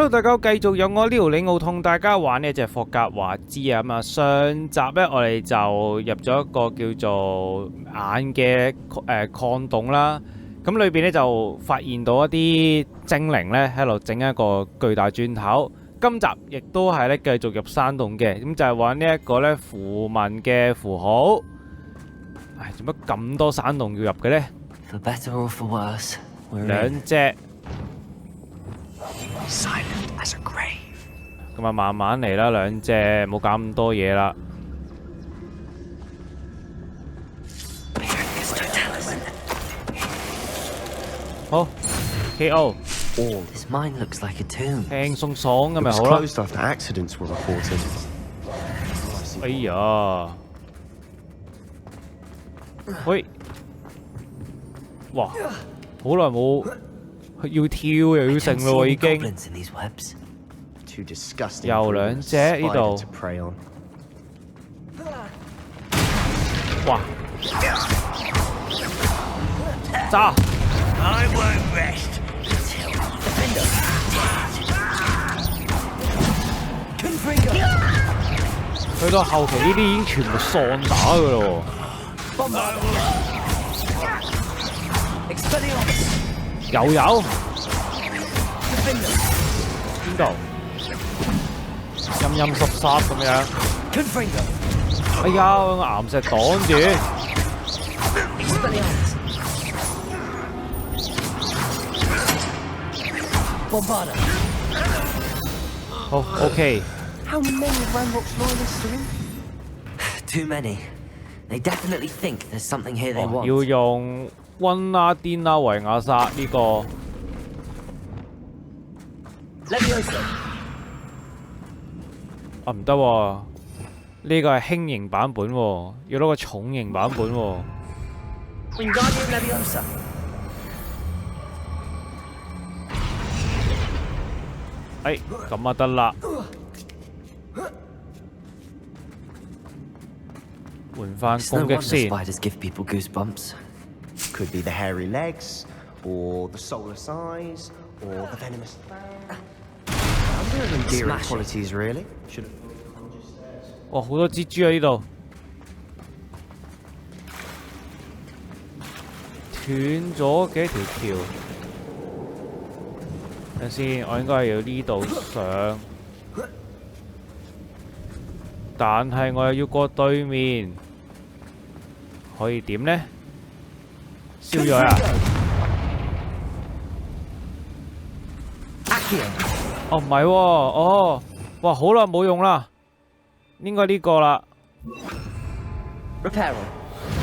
Hello， 大家繼續有我呢條領奧同大家玩呢隻霍格華茲啊。咁啊，上集呢，我哋就入咗一個叫做眼嘅礦洞啦。咁裏邊呢，就發現到一啲精靈呢喺度整一個巨大鑽頭。今集亦都係呢繼續入山洞嘅，咁就係玩呢一個呢符文嘅符號。唉，做乜咁多山洞要入嘅呢？ For better or for worse, we're 兩隻。 silent as a grave. 咁啊，慢慢嚟啦，兩隻冇搞咁多嘢啦。好 ，KO。This mine looks like a tomb. 輕鬆爽咁咪好啦。 Closed after accidents were reported. 哎呀，喂，哇，好耐冇要跳又要成咯，已經。 Goblins in these webs. Too disgusting. 又兩隻呢度。 to prey on. 哇！炸！ I won't rest until Confringo. 去到後期呢啲已經全部喪打噶咯。又有邊度？陰陰濕濕咁樣。哎呀，我個岩石擋住。好 ，OK。 How many Ranrock's loyalists are in? Too many. They definitely think there's something here they 哦， want. 要用溫拉癲啦維亞薩呢個。啊唔得喎，呢個係輕型版本喎，要攞個重型版本喎。哎，咁啊得啦。 換翻 It's no 攻擊 wonder 先。 spiders give people goosebumps. Could be the hairy legs, or the soulless eyes, or the venomous. They're endearing Smash it. qualities, really. Should. 哇，好多蜘蛛喺呢度。斷咗幾條橋。等先，我應該係要呢度上，但係我又要過對面，可以點呢？燒咗啊！哦，唔係喎，哦，哇，好耐冇用啦，應該呢個啦。Repair.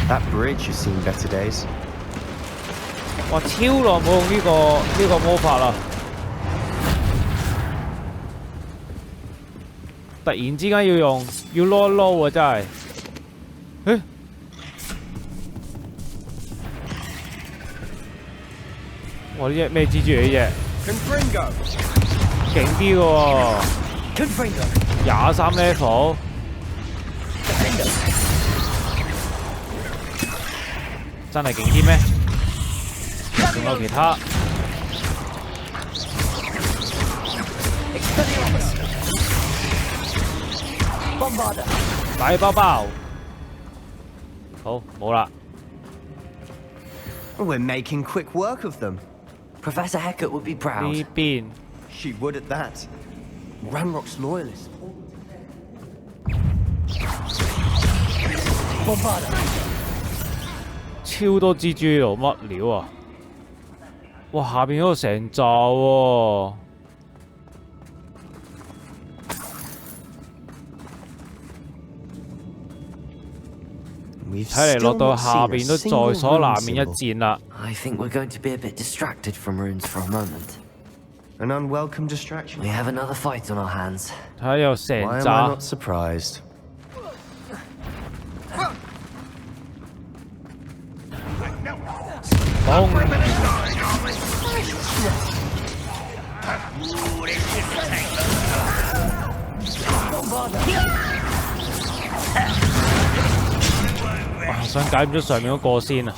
That bridge has seen better days. 哇，超耐冇用呢個魔法啦！突然之間要用，要撈一撈啊！真係，誒，哇！呢隻咩蜘蛛嚟？呢隻勁啲嘅喎，23 level， 真係勁啲咩？仲有其他。 大包包，好冇啦。 We're making quick work of them. Professor Hecat would be proud. 呢邊 She would at that. Ranrock's loyalists. 超多蜘蛛喺度，乜料啊？哇！下邊嗰度成罩喎。 睇嚟落到下邊都在所難免一戰啦。 I think we're going to be a bit distracted from runes for a moment. An unwelcome distraction. We have another fight on our hands. 睇下有成 Why am I 扎 not surprised? 哇！想解唔咗上面嗰個先啊！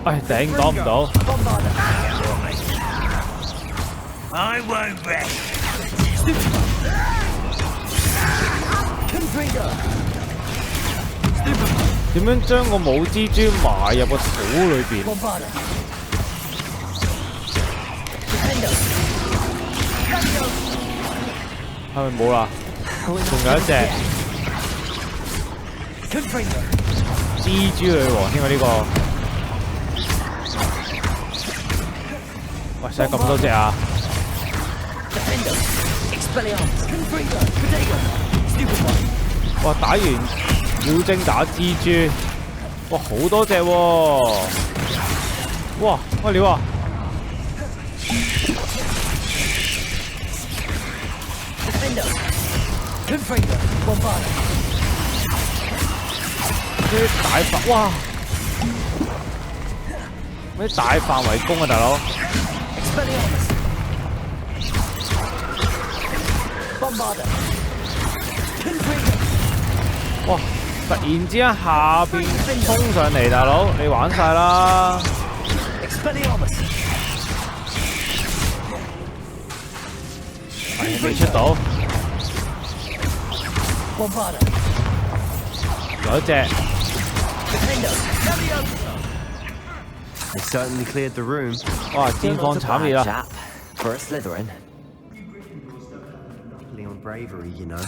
唉，頂擋唔到。I won't rest. 點樣將個母蜘蛛埋入個土裏邊？係咪冇啦？仲有一隻蜘蛛女王添啊！呢個，喂，使咁多隻啊！哇！打完妖精打蜘蛛，哇，好多隻喎！哇，乜料啊！啲大範，哇！咩大範圍攻啊，大佬！哇！突然之間下邊衝上嚟，大佬，你玩晒啦！未出到，仲有一隻。They certainly cleared the room. 哇！戰況慘烈啦！ For a Slytherin. On bravery, you know.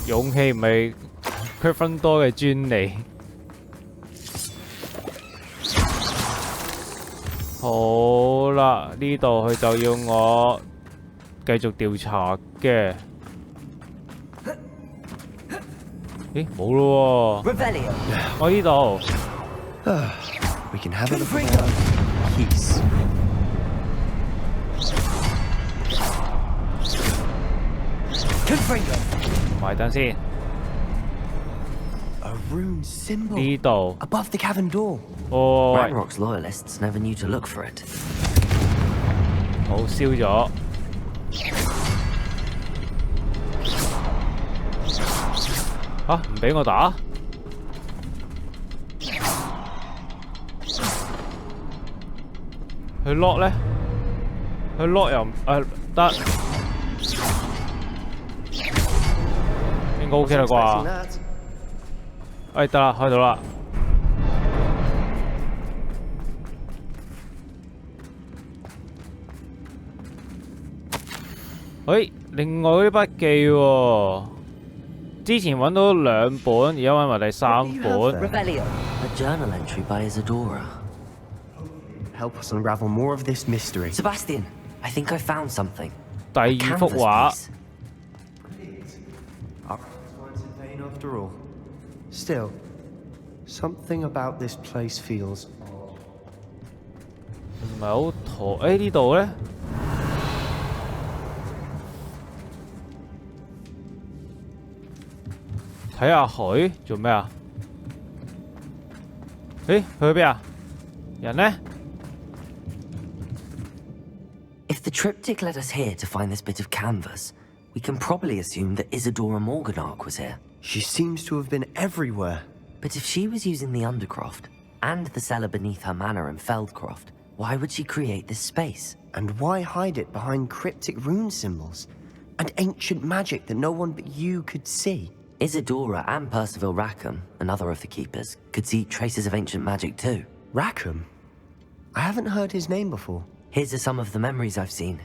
勇氣唔係區分多嘅專利。好啦，呢度佢就要我繼續調查嘅。咦，冇咯喎！我呢度。We can have a look around. Peace. 埋等先。 A rune symbol 呢度。 above the cavern door. 哦， Ranrock's loyalists never knew to look for it. 好，燒咗。嚇，唔俾我打？佢 lock 咧？佢 lock 又得。 應該 OK 啦啩？哎，得啦，開到啦。哎，另外嗰啲筆記喎，之前揾到2本，而家揾埋第3本。A journal entry by Isadora. Help us unravel more of this mystery. Sebastian, I think I found something. 第2幅畫。 After all, still, something about this place feels 唔係好妥。誒呢度咧，睇下佢做咩啊？誒，佢去邊啊？人呢？ If the triptych led us here to find this bit of canvas, we can probably assume that Isadora Morganach was here. She seems to have been everywhere. But if she was using the Undercroft, and the cellar beneath her manor in Feldcroft, why would she create this space? And why hide it behind cryptic rune symbols? And ancient magic that no one but you could see? Isadora and Percival Rackham, another of the keepers, could see traces of ancient magic too. Rackham? I haven't heard his name before. Here's some of the memories I've seen.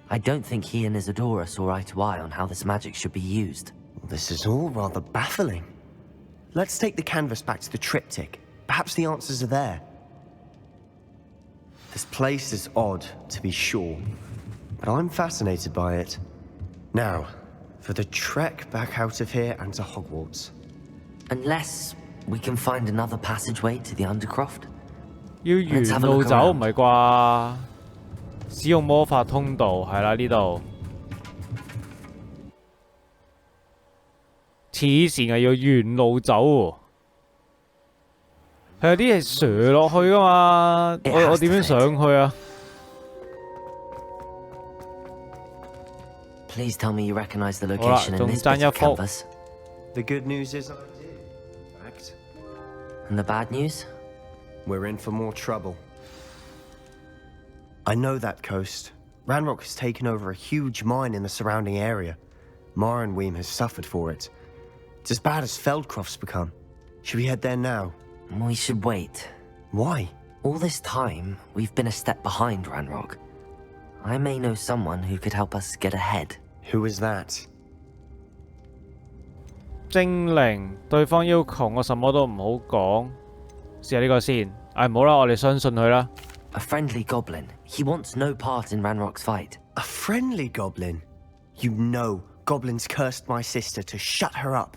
I don't think he and Isadora saw eye to eye on how this magic should be used. This is all rather baffling. Let's take the canvas back to the triptych. Perhaps the answers are there. This place is odd, to be sure, but I'm fascinated by it. Now, for the trek back out of here and to Hogwarts. Unless we can find another passageway to the Undercroft. 要沿路走唔係啩？使用魔法通道係啦，呢度。黐線啊！要沿路走喎，係有啲係瀡落去噶嘛？我點樣上去啊？ Please tell me you recognize the 好啦， location in 仲 this 爭 bit 一 of 幅。 canvas. The good news is I did, in fact. And the bad news? We're in for more trouble. I know that coast. Ranrock has taken over a huge mine in the surrounding area. Mornweem has suffered for it. It's as bad as Feldcroft's become. Should we head there now? We should wait. Why? All this time, we've been a step behind Ranrock. I may know someone who could help us get ahead. Who is that? 精靈，對方要求我什麼都唔好講，試下呢個先。唉，唔好啦，我哋相信佢啦。A friendly goblin. He wants no part in Ranrock's fight. A friendly goblin? You know, goblins cursed my sister to shut her up.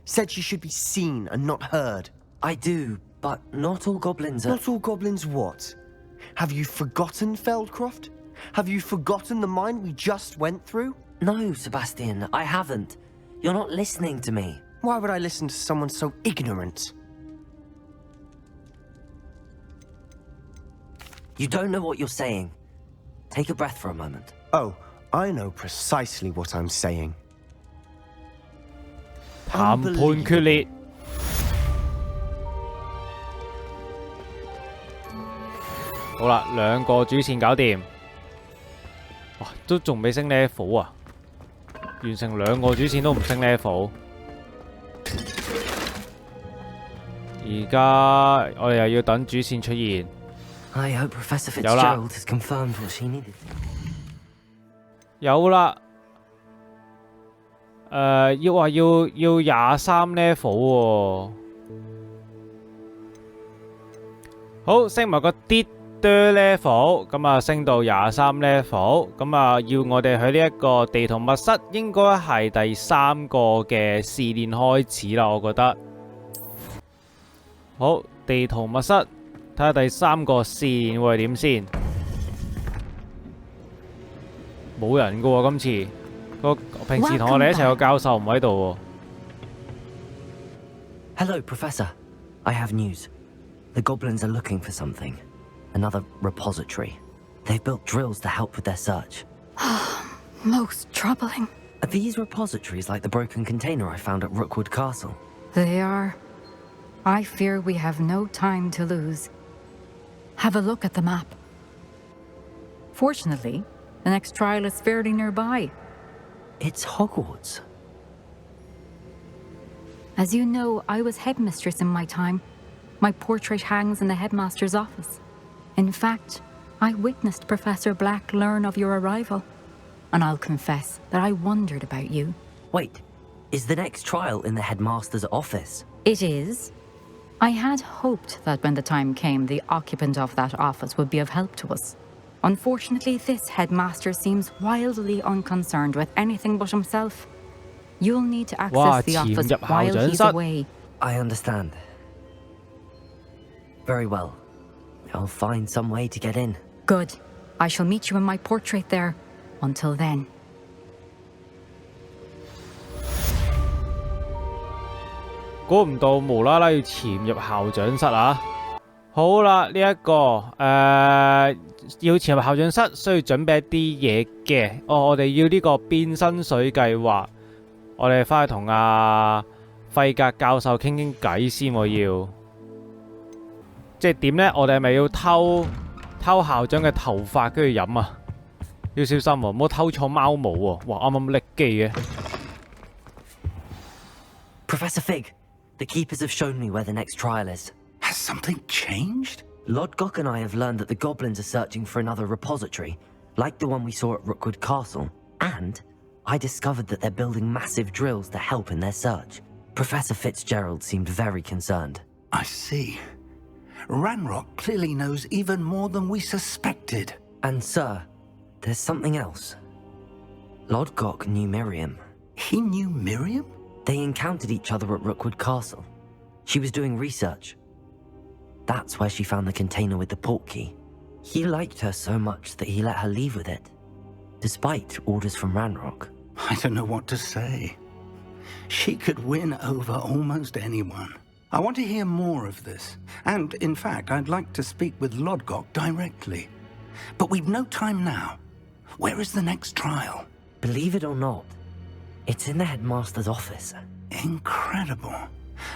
Said she should be seen and not heard. I do, but not all goblins are... Not all goblins what? Have you forgotten Feldcroft? Have you forgotten the mine we just went through? No, Sebastian, I haven't. You're not listening to me. Why would I listen to someone so ignorant? You don't know what you're saying. Take a breath for a moment. Oh, I know precisely what I'm saying. 談判決裂。好啦，兩個主線搞掂。哇，都仲未升 level 啊！完成兩個主線都唔升 level。而家我哋又要等主線出現。I hope Professor Fitzgerald has confirmed what she needed. 有啦。要話要23 level 喎。好，升埋個啲level，咁啊升到23 level，咁啊要我哋去呢一個地圖密室，應該係第3個嘅試煉開始啦，我覺得。好，地圖密室，睇下第3個試煉會係點先。冇人噶喎，今次平時同我哋一齊個教授唔喺度喎。Hello, Professor. I have news. The goblins are looking for something. Another repository. They've built drills to help with their search. Most troubling. Are these repositories like the broken container I found at Rookwood Castle? They are. I fear we have no time to lose. Have a look at the map. Fortunately, the next trial is fairly nearby. It's Hogwarts. As you know, I was headmistress in my time. My portrait hangs in the headmaster's office. In fact, I witnessed Professor Black learn of your arrival. And I'll confess that I wondered about you. Wait, is the next trial in the headmaster's office? It is. I had hoped that when the time came, the occupant of that office would be of help to us. Unfortunately, this headmaster seems wildly unconcerned with anything but himself. You'll need to access the office while he's away. I understand. Very well. I'll find some way to get in. Good. I shall meet you in my portrait there. Until then. 估唔到無啦啦要潛入校長室啊！好啦，呢一個要潛入校長室需要準備一啲嘢嘅。我哋要呢個變身水計劃。我哋翻去同阿費格教授傾傾偈先喎要。即係點呢？我哋係咪要偷校長嘅頭髮跟住飲啊？要小心喎，唔好偷錯貓毛喎！哇，啱啱拎機嘅。Professor Fig, the keepers have shown me where the next trial is. Has something changed? Lodgok and I have learned that the goblins are searching for another repository, like the one we saw at Rookwood Castle. And I discovered that they're building massive drills to help in their search. Professor Fitzgerald seemed very concerned. I see. Ranrock clearly knows even more than we suspected. And sir, there's something else. Lodgok knew Miriam. He knew Miriam? They encountered each other at Rookwood Castle. She was doing research. That's where she found the container with the portkey. He liked her so much that he let her leave with it, despite orders from Ranrock. I don't know what to say. She could win over almost anyone. I want to hear more of this. And, in fact, I'd like to speak with Lodgok directly. But we've no time now. Where is the next trial? Believe it or not, it's in the headmaster's office. Incredible.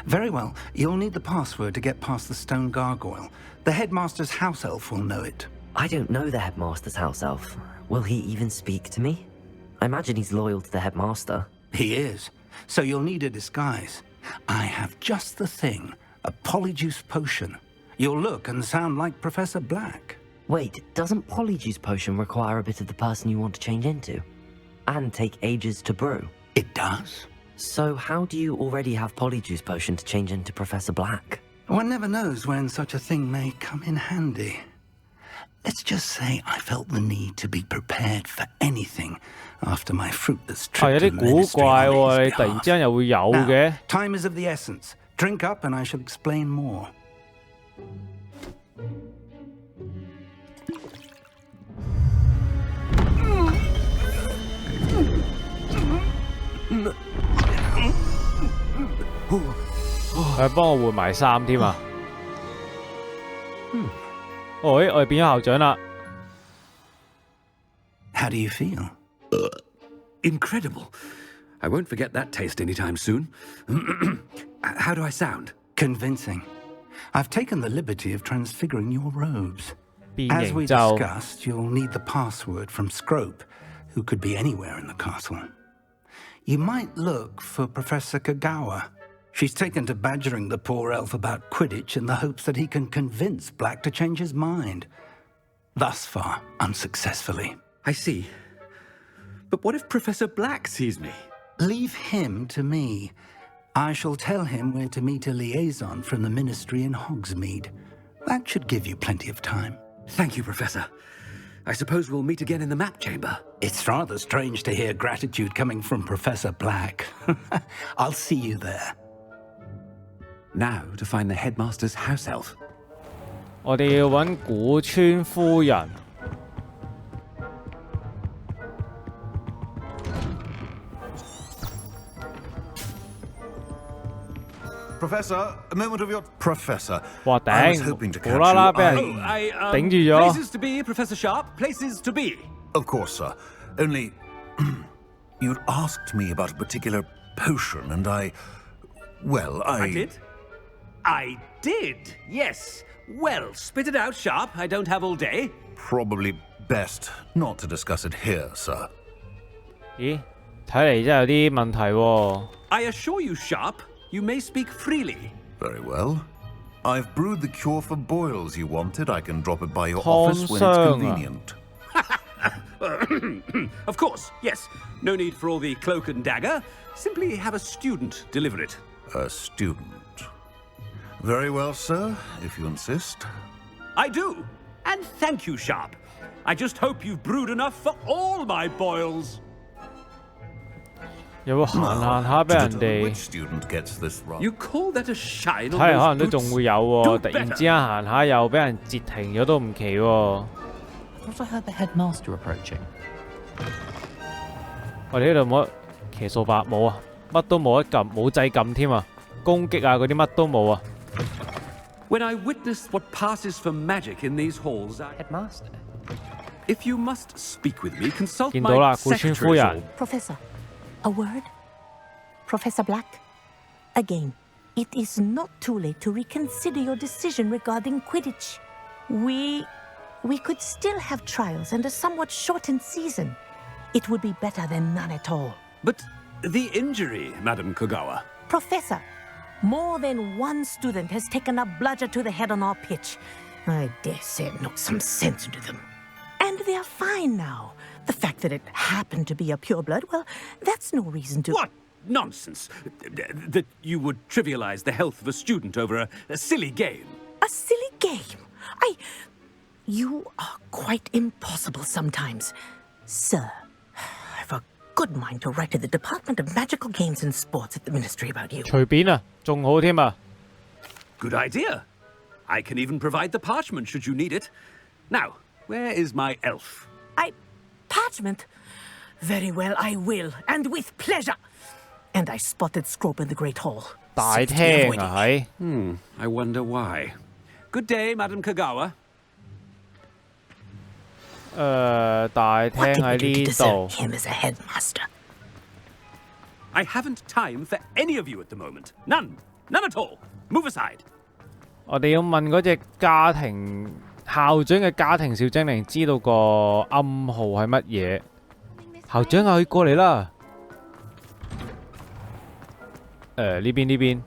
Very well, you'll need the password to get past the stone gargoyle. The headmaster's house elf will know it. I don't know the headmaster's house elf. Will he even speak to me? I imagine he's loyal to the headmaster. He is. So you'll need a disguise. I have just the thing. A polyjuice potion. You'll look and sound like Professor Black. Wait, doesn't Polyjuice Potion require a bit of the person you want to change into? And take ages to brew? It does. So how do you already have Polyjuice Potion to change into Professor Black? One never knows when such a thing may come in handy. Let's just say I felt the need to be prepared for anything after my fruitless 係有 trip 啲 to 古 ministry 怪 on 喎， Lee's 你突然之 behalf. 間又會有嘅 Now,。time is of the essence. Drink up and I shall explain more. 佢幫我換埋衫添啊！哦，我哋變咗校長啦！ How do you feel? Incredible. I won't forget that taste anytime soon. How do I sound? Convincing. I've taken the liberty of transfiguring your robes. 變 As we 形就 discussed, you'll need the password from Scrope, who could be anywhere in the castle. You might look for Professor Kagawa. She's taken to badgering the poor elf about Quidditch in the hopes that he can convince Black to change his mind. Thus far, unsuccessfully. I see. But what if Professor Black sees me? Leave him to me. I shall tell him where to meet a liaison from the Ministry in Hogsmeade. That should give you plenty of time. Thank you, Professor. I suppose we'll meet again in the map chamber. It's rather strange to hear gratitude coming from Professor Black. I'll see you there. Now to find the headmaster's house elf. 我哋要揾古川夫人。 Professor, a moment of your Professor. 哇 I was 頂！ hoping to 無 catch 啦啦 you. 俾人 頂住咗。 Places to be, Professor Sharp. Places to be. Of course, sir. Only you'd asked me about a particular potion, and well, I did? I did, yes. Well, spit it out, Sharp. I don't have all day. probably best not to discuss it here, sir. 咦？睇嚟真係有啲問題喎。 I assure you, Sharp, you may speak freely. Very well. I've brewed the cure for boils you wanted. I can drop it by your 湯 office when it's 霜啊！ convenient. Of course, yes. No need for all the cloak and dagger. Simply have a student deliver it. A student. Very well, sir, if you insist. I do. And thank you, Sharp. I just hope you've brewed enough for all my boils. 有冇行行下俾 To 人 determine 哋 which student gets this run. You call that a shine 睇嚟可 on 能都 those 仲 boots? 會有喎， Do 突然 better. 之間行下又俾人截停咗都唔奇喎。 I thought I heard the headmaster approaching. 我哋呢度冇得騎掃把冇啊，乜都冇得撳，冇掣撳添啊，攻擊啊嗰啲乜都冇啊。 When I witness what passes for magic in these halls, Headmaster? if you must speak with me, consult 見到啦， my 古川夫 secretaries 人 or Professor, a word? Professor Black? Again, it is not too late to reconsider your decision regarding Quidditch. We could still have trials and a somewhat shortened season. It would be better than none at all. But the injury, Madam Kogawa. Professor, more than one student has taken a bludger to the head on our pitch. I dare say it knocked some sense into them. And they are fine now. The fact that it happened to be a pureblood, well, that's no reason to... What nonsense! That you would trivialize the health of a student over a silly game. A silly game? You are quite impossible sometimes. Sir, I've a good mind to write to the Department of Magical Games and Sports at the Ministry about you. 隨便啊，仲好添啊。 Good idea. I can even provide the parchment should you need it. Now, where is my elf? Parchment? Very well, I will, and with pleasure. And I spotted Scrope in the Great Hall. 大 Seems to be 廳 avoiding 啊 me. 係。 I wonder why. Good day, Madam Kogawa. 大廳喺呢度。 him as a headmaster? I haven't time for any of you at the moment. None. None at all. Move aside. 我哋要問嗰隻家庭校長嘅家庭小精靈知道個暗號係乜嘢？校長啊，佢過嚟啦！呢邊。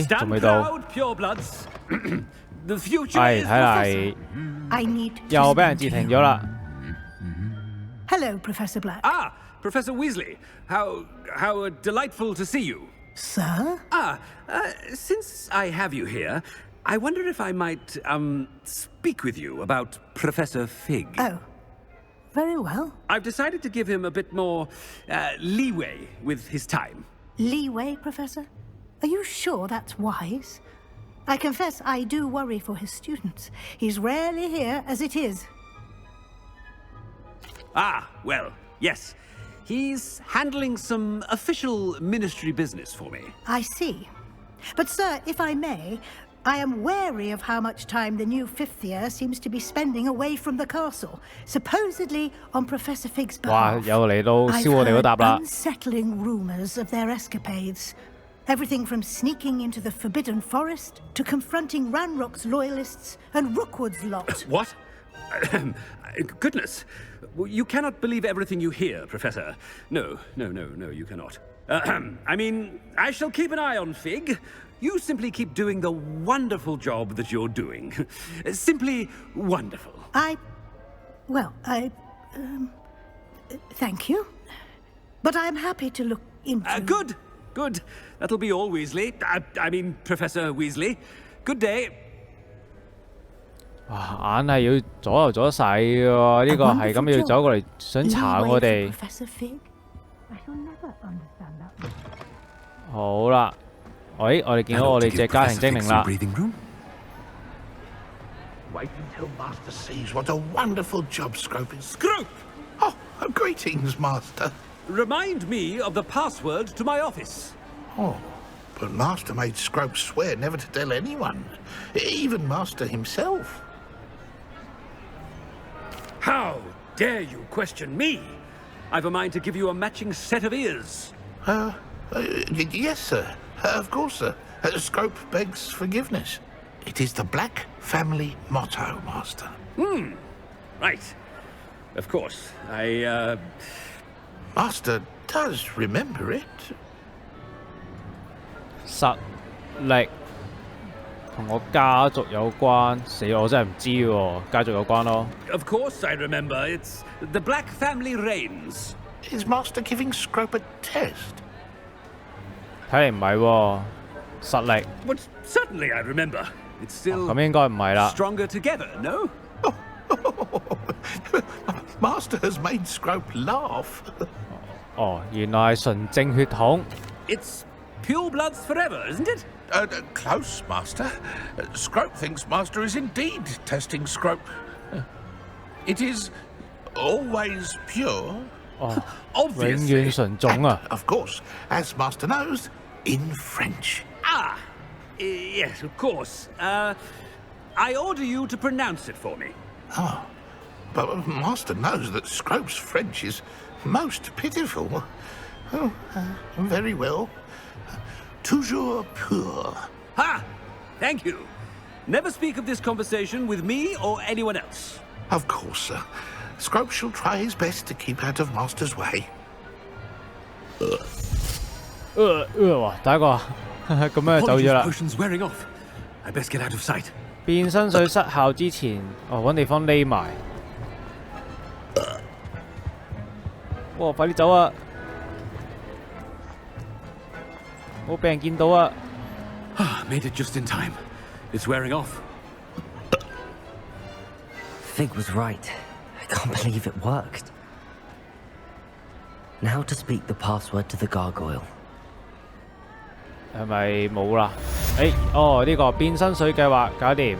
仲未到。係睇嚟 I need 又俾人截停咗啦。 Hello, Professor Black. Ah, Professor Weasley. How delightful to see you. Sir? Since I have you here, I wonder if I might speak with you about Professor Fig. Oh, very well. I've decided to give him a bit more leeway with his time. Leeway, Professor? Are you sure that's wise? I confess I do worry for his students. He's rarely here as it is. Ah, well, yes. He's handling some official ministry business for me. I see. But, sir, if I may, I am wary of how much time the new fifth year seems to be spending away from the castle, supposedly on Professor Fig's 哇！ behalf. 又嚟到燒我哋嗰 I've 搭 heard 啦。 unsettling rumors of their escapades. Everything from sneaking into the Forbidden Forest to confronting Ranrock's loyalists and Rookwood's lot. What? Goodness. You cannot believe everything you hear, Professor. No, you cannot. I mean, I shall keep an eye on Fig. You simply keep doing the wonderful job that you're doing. Simply wonderful. Thank you. But I'm happy to look into... Good. That'll be all, Weasley. I mean, Professor Weasley. Good day. 哇！硬係要左右左勢喎，呢個係咁要走過嚟想查我哋。 Professor Fig? I shall never understand that. 好啦，我哋見到我哋隻家庭精靈啦。 Wait until Master sees what a wonderful job Scrope is. Scrope! Oh, greetings, Master. Remind me of the password to my office. Oh, but Master made Scrope swear never to tell anyone, even Master himself. How dare you question me? I've a mind to give you a matching set of ears. Yes, sir. Of course, sir. Scrope begs forgiveness. It is the Black family motto, Master. Right. Of course. Master does remember it. 實力同我家族有關，死我真係唔知喎，家族有關咯。 Of course I remember. It's the Black family reigns. Is Master giving Scrope a test? 睇嚟唔係喎，實力。 But certainly I remember. It's still 咁應該唔係啦。 stronger together, no? Master has made Scrope laugh. 哦，原來係純正血統。 It's pure bloods forever, isn't it? Close, Master. Scrope thinks Master is indeed testing Scrope. It is always pure. 哦，永 Obviously. 遠純種啊！ Of course, as Master knows, in French. Yes, of course. I order you to pronounce it for me. Oh, but Master knows that Scrope's French is most pitiful. Oh, very well. Toujours pur. Ha! Thank you. Never speak of this conversation with me or anyone else. Of course, sir. Scrope shall try his best to keep out of Master's way. 哇！第一個咁樣就走咗啦。 Potion's wearing off. I best get out of sight. 變身水失效之前，揾地方匿埋。哇！快啲走啊！唔好俾人見到啊！ Made it just in time. It's wearing off. Fig was right. I can't believe it worked. Now to speak the password to the gargoyle. 係咪冇啦？呢個變身水計劃搞掂，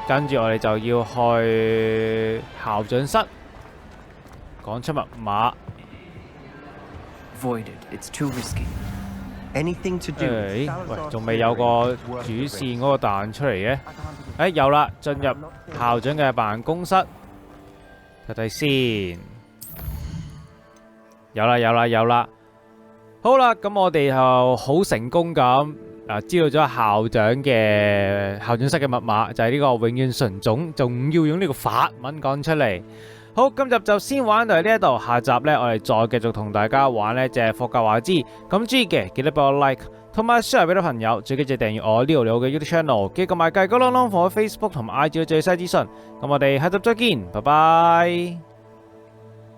跟住我哋就要去校長室，講出密碼。 Voided. It's too risky. Anything to do 喂，仲未有個主線嗰個彈出嚟嘅。有啦，進入校長嘅辦公室，睇睇先。有啦。好啦，咁我哋就好成功咁知道咗校長室嘅密碼，就係呢個永遠純種，仲要用呢個法文講出嚟。好，今集就先玩到呢一度，下集呢，我哋再繼續同大家玩呢隻霍格華茲。咁中意嘅記得俾我 like， 同埋 share 俾啲朋友，最緊要訂閱我呢度嘅 YouTube channel， 記得埋計個啷啷放喺 Facebook 同埋 IG 嘅最新資訊。咁我哋下集再見，拜拜。